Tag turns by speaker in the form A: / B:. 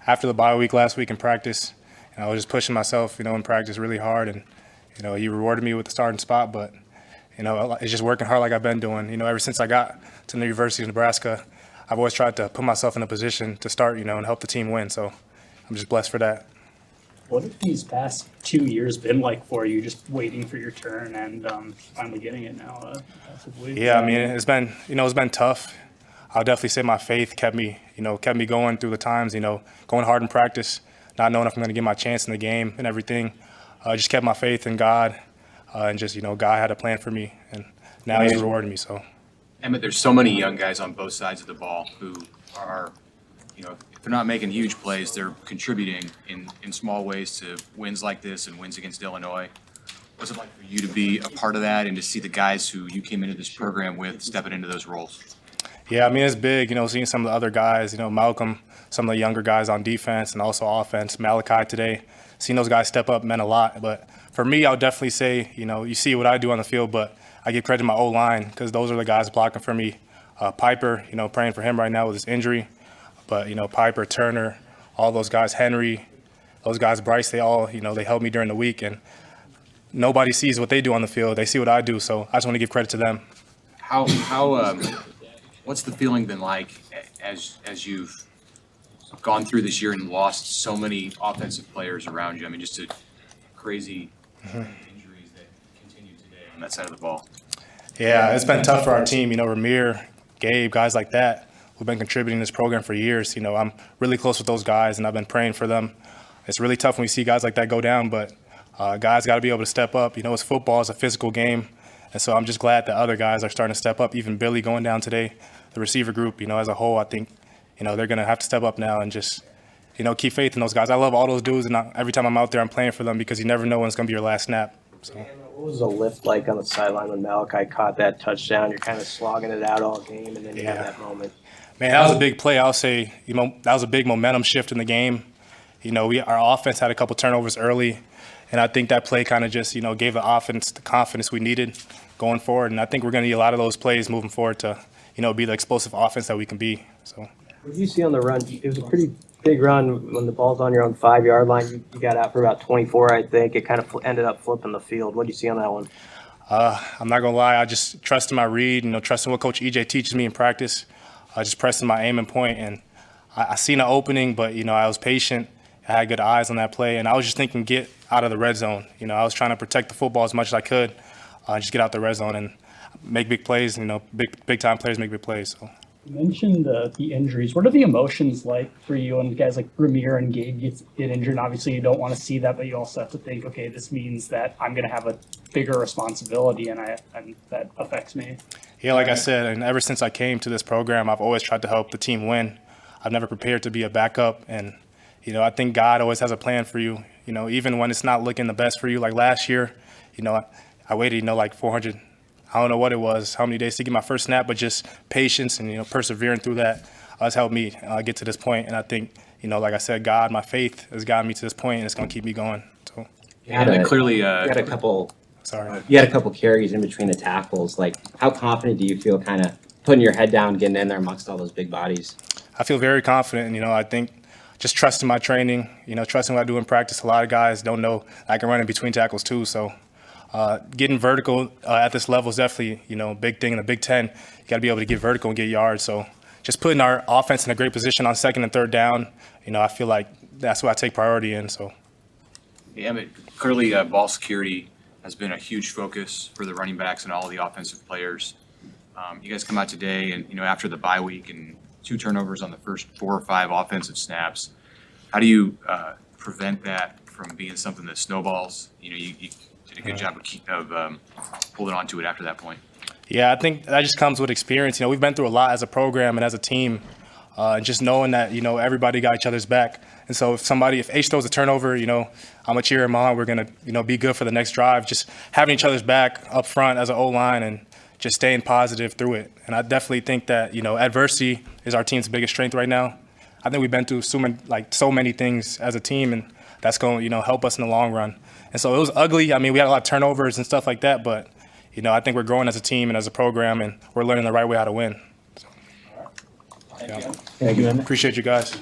A: after the bye week last week in practice, I was just pushing myself, in practice really hard, and he rewarded me with the starting spot. But it's just working hard like I've been doing. Ever since I got to the University of Nebraska, I've always tried to put myself in a position to start, and help the team win. So I'm just blessed for that.
B: What have these past 2 years been like for you, just waiting for your turn and finally getting it now?
A: Yeah, I mean, it's been tough. I'll definitely say my faith kept me going through the times, going hard in practice, not knowing if I'm going to get my chance in the game and everything. Just kept my faith in God, and just, God had a plan for me, and now He's rewarding me, so.
C: Emmett, there's so many young guys on both sides of the ball who are, if they're not making huge plays, they're contributing in small ways to wins like this and wins against Illinois. What's it like for you to be a part of that and to see the guys who you came into this program with stepping into those roles?
A: Yeah, I mean, it's big, seeing some of the other guys, Malcolm, some of the younger guys on defense and also offense, Malachi today, seeing those guys step up meant a lot. But for me, I would definitely say, you see what I do on the field, but I give credit to my O-line because those are the guys blocking for me. Piper, praying for him right now with his injury. But, Piper, Turner, all those guys, Henry, those guys, Bryce, they all, they helped me during the week. And nobody sees what they do on the field. They see what I do. So I just want to give credit to them.
C: What's the feeling been like as you've gone through this year and lost so many offensive players around you? I mean, just a crazy injuries that continue today on that side of the ball.
A: Yeah, it's been tough for our team. Ramir, Gabe, guys like that who've been contributing to this program for years. I'm really close with those guys, and I've been praying for them. It's really tough when we see guys like that go down, but guys got to be able to step up. It's football, it's a physical game. And so I'm just glad that other guys are starting to step up, even Billy going down today. The receiver group, as a whole, I think, they're going to have to step up now and just, keep faith in those guys. I love all those dudes, and every time I'm out there, I'm playing for them because you never know when it's going to be your last snap. So.
D: What was the lift like on the sideline when Malachi caught that touchdown? You're kind of slogging it out all game, and then you have that moment.
A: Man, that was a big play. I'll say, that was a big momentum shift in the game. Our offense had a couple turnovers early, and I think that play kind of just, gave the offense the confidence we needed going forward. And I think we're going to need a lot of those plays moving forward to, be the explosive offense that we can be. So.
D: What did you see on the run? It was a pretty big run when the ball's on your own 5-yard line. You got out for about 24, I think. It kind of ended up flipping the field. What did you see on that one?
A: I'm not going to lie. I just trusted my read, trusting what Coach EJ teaches me in practice. Just pressing my aim and point. And I seen an opening, but, I was patient. I had good eyes on that play. And I was just thinking, get out of the red zone. I was trying to protect the football as much as I could. Just get out the red zone and make big plays. Big time players make big plays. So.
B: You mentioned the injuries. What are the emotions like for you and guys like Ramir and Gabe get injured? And obviously, you don't want to see that, but you also have to think, okay, this means that I'm going to have a bigger responsibility, and that affects me.
A: Yeah, like I said, and ever since I came to this program, I've always tried to help the team win. I've never prepared to be a backup, and I think God always has a plan for you. Even when it's not looking the best for you, like last year, I waited, like 400. I don't know what it was, how many days to get my first snap, but just patience and, persevering through that has helped me get to this point. And I think, like I said, God, my faith has gotten me to this point, and it's going to keep me going. So.
C: You had a
E: couple carries in between the tackles. Like, how confident do you feel kind of putting your head down, getting in there amongst all those big bodies?
A: I feel very confident, and, I think just trusting my training, trusting what I do in practice. A lot of guys don't know I can run in between tackles too, so. Getting vertical at this level is definitely, a big thing in the Big Ten. You got to be able to get vertical and get yards. So just putting our offense in a great position on second and third down, I feel like that's what I take priority in. So.
C: Yeah, Emmett, clearly ball security has been a huge focus for the running backs and all the offensive players. You guys come out today and, after the bye week and 2 turnovers on the first 4 or 5 offensive snaps. How do you prevent that from being something that snowballs? You did a good job of holding on to it after that point.
A: Yeah, I think that just comes with experience. We've been through a lot as a program and as a team, and just knowing that, everybody got each other's back. And so if H throws a turnover, I'm going to cheer him on. We're going to, be good for the next drive. Just having each other's back up front as an O-line and just staying positive through it. And I definitely think that, adversity is our team's biggest strength right now. I think we've been through so many things as a team, and that's going to, help us in the long run. And so it was ugly. I mean, we had a lot of turnovers and stuff like that, but, I think we're growing as a team and as a program, and we're learning the right way how to win. So,
E: Thank you.
A: Appreciate you guys.